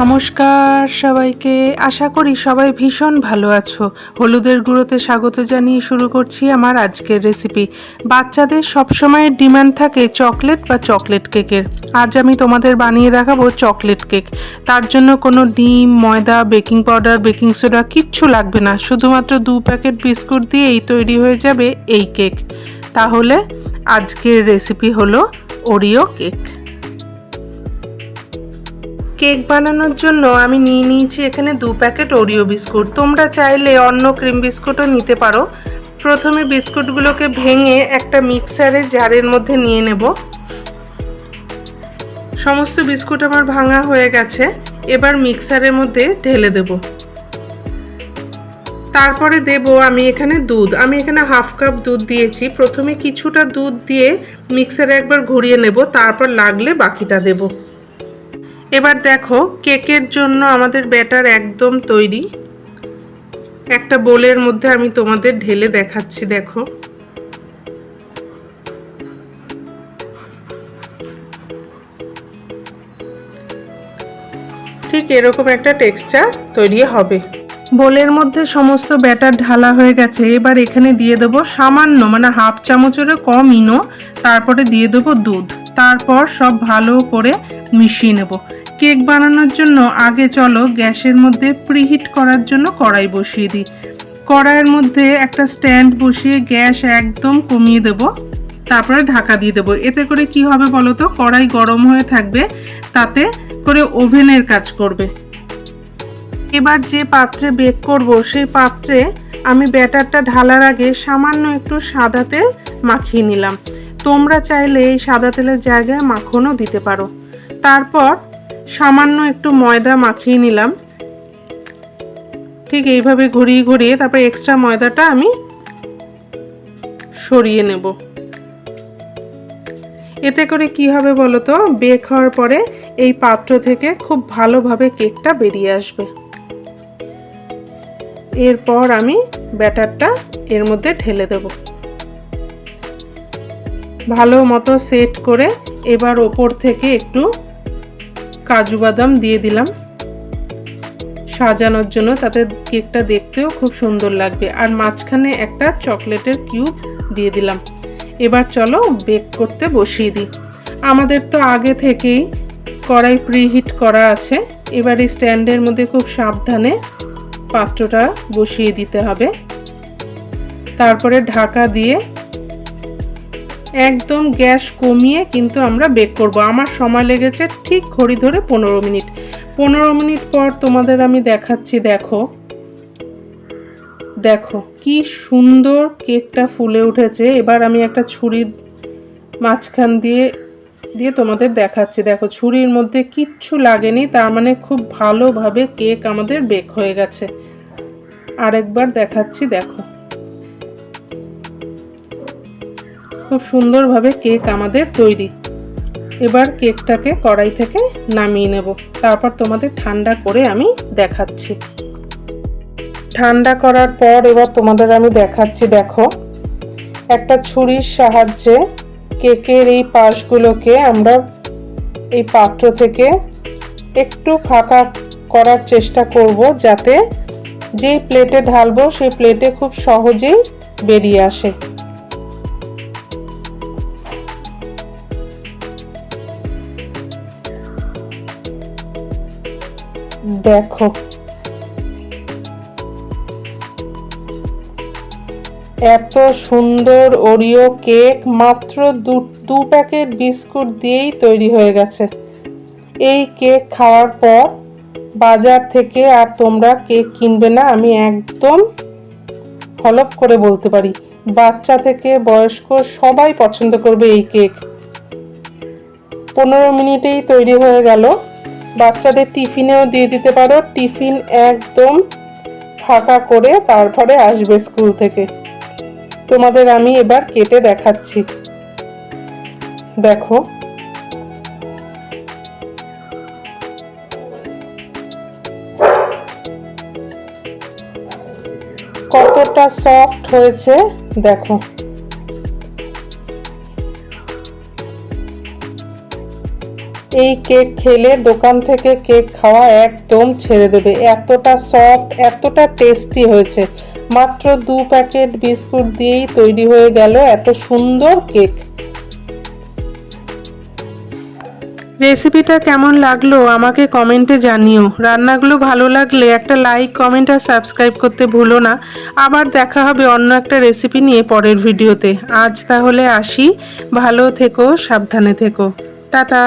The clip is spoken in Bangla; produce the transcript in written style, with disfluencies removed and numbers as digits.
নমস্কার সবাইকে, আশা করি সবাই ভীষণ ভালো আছো। হলুদের গুঁড়োতে স্বাগত জানিয়ে শুরু করছি আমার আজকের রেসিপি। বাচ্চাদের সবসময় ডিমান্ড থাকে চকলেট বা চকলেট কেকের। আজ আমি তোমাদের বানিয়ে দেখাবো চকলেট কেক। তার জন্য কোনো ডিম, ময়দা, বেকিং পাউডার, বেকিং সোডা কিচ্ছু লাগবে না, শুধুমাত্র 2 প্যাকেট বিস্কুট দিয়েই তৈরি হয়ে যাবে এই কেক। তাহলে আজকের রেসিপি হলো ওরিও কেক। কেক বানানোর জন্য আমি নিয়ে নিয়েছি এখানে 2 প্যাকেট ওরিও বিস্কুট। তোমরা চাইলে অন্য ক্রিম বিস্কুটও নিতে পারো। প্রথমে বিস্কুটগুলোকে ভেঙে একটা মিক্সারে জারের মধ্যে নিয়ে নেব। সমস্ত বিস্কুট আমার ভাঙা হয়ে গেছে, এবার মিক্সারের মধ্যে ঢেলে দেব। তারপরে দেব আমি এখানে দুধ। আমি এখানে 1/2 কাপ দুধ দিয়েছি। প্রথমে কিছুটা দুধ দিয়ে মিক্সারে একবার ঘুরিয়ে নেব, তারপর লাগলে বাকিটা দেব। এবার দেখো, কেকের জন্য আমাদের ব্যাটার একদম তৈরি। একটা বোলের মধ্যে আমি তোমাদের ঢেলে দেখাচ্ছি, দেখো। ঠিক এরকম একটা টেক্সচার তৈরি হবে। বোলের মধ্যে সমস্ত ব্যাটার ঢালা হয়ে গেছে। এবার এখানে দিয়ে দেবো সামান্য, মানে 1/2 চামচেরও কম ইনো, তারপরে দিয়ে দেবো দুধ। তারপর সব ভালো করে মিশিয়ে নেব। কেক বানানোর জন্য আগে চলো গ্যাসের মধ্যে প্রিহিট করার জন্য কড়াই বসিয়ে দিই। কড়াইয়ের মধ্যে একটা স্ট্যান্ড বসিয়ে গ্যাস একদম কমিয়ে দেব, তারপরে ঢাকা দিয়ে দেবো। এতে করে কি হবে বলো তো, কড়াই গরম হয়ে থাকবে, তাতে করে ওভেনের কাজ করবে। এবার যে পাত্রে বেক করব সেই পাত্রে আমি ব্যাটারটা ঢালার আগে সামান্য একটু সাদা তেল মাখিয়ে নিলাম। তোমরা চাইলে এই সাদা তেলের জায়গায় মাখনও দিতে পারো। তারপর সামান্য একটু ময়দা মাখিয়ে নিলাম। ঠিক এইভাবে ঘুরিয়ে ঘুরিয়ে তারপর এক্সট্রা ময়দাটা আমি সরিয়ে নেব। এতে করে কি হবে বলো তো, বেক হওয়ার পরে এই পাত্র থেকে খুব ভালোভাবে কেকটা বেরিয়ে আসবে। এরপর আমি ব্যাটারটা এর মধ্যে ঢেলে দেব, ভালো মতো সেট করে। এবার ওপর থেকে একটু কাজু বাদাম দিয়ে দিলাম সাজানোর জন্য, তাতে কেকটা দেখতেও খুব সুন্দর লাগবে। আর মাঝখানে একটা চকলেটের কিউব দিয়ে দিলাম। এবার চলো বেক করতে বসিয়ে দিই। আমাদের তো আগে থেকেই কড়াই প্রিহিট করা আছে। এবার এই স্ট্যান্ডের মধ্যে খুব সাবধানে পাত্রটা বসিয়ে দিতে হবে। তারপরে ঢাকা দিয়ে একদম গ্যাস কমিয়ে কিন্তু আমরা বেক করব। আমার সময় লেগেছে ঠিক ঘড়ি ধরে 15 মিনিট। 15 মিনিট পর তোমাদের আমি দেখাচ্ছি। দেখো দেখো কি সুন্দর কেকটা ফুলে উঠেছে। এবার আমি একটা ছুরির মাঝখান দিয়ে তোমাদের দেখাচ্ছি। দেখো, ছুরির মধ্যে কিচ্ছু লাগেনি, তার মানে খুব ভালোভাবে কেক আমাদের বেক হয়ে গেছে। আরেকবার দেখাচ্ছি, দেখো খুব সুন্দরভাবে কেক আমাদের তৈরি। এবার কেকটাকে কড়াই থেকে নামিয়ে নেব, তারপর তোমাদের ঠান্ডা করে আমি দেখাচ্ছি। ঠান্ডা করার পর এবার তোমাদের আমি দেখাচ্ছি। দেখো, একটা ছুরির সাহায্যে কেকের এই পাশগুলোকে আমরা এই পাত্র থেকে একটু ফাঁকা করার চেষ্টা করব, যাতে যেই প্লেটে ঢালবো সেই প্লেটে খুব সহজেই বেরিয়ে আসে। দেখো, এত সুন্দর ওরিও কেক মাত্র 2 প্যাকেট বিস্কুট দিয়েই তৈরি হয়ে গেছে। এই কেক খাওয়ার পর বাজার থেকে আর তোমরা কেক কিনবে না, আমি একদম হলফ করে বলতে পারি। বাচ্চা থেকে বয়স্ক সবাই পছন্দ করবে এই কেক। 15 মিনিটেই তৈরি হয়ে গেল। বাচ্চাদের টিফিনেও দিয়ে দিতে পারো। টিফিন একদম ফাঁকা করে তারপরে আসবে স্কুল থেকে। তোমাদের আমি এবার কেটে দেখাচ্ছি। দেখো, কতটা সফট হয়েছে। দেখো, এই কেক খেলে দোকান থেকে কেক খাওয়া একদম ছেড়ে দেবে, এতটা সফট, এতটা টেস্টি হয়েছে। মাত্র 2 প্যাকেট বিস্কুট দিয়েই তৈরি হয়ে গেল এত সুন্দর কেক। রেসিপিটা কেমন লাগলো আমাকে কমেন্টে জানিও। রান্নাগুলো ভালো লাগলে একটা লাইক, কমেন্ট আর সাবস্ক্রাইব করতে ভুলো না। আবার দেখা হবে অন্য একটা রেসিপি নিয়ে পরের ভিডিওতে। আজ তাহলে আসি, ভালো থেকো, সাবধানে থেকো, টাটা।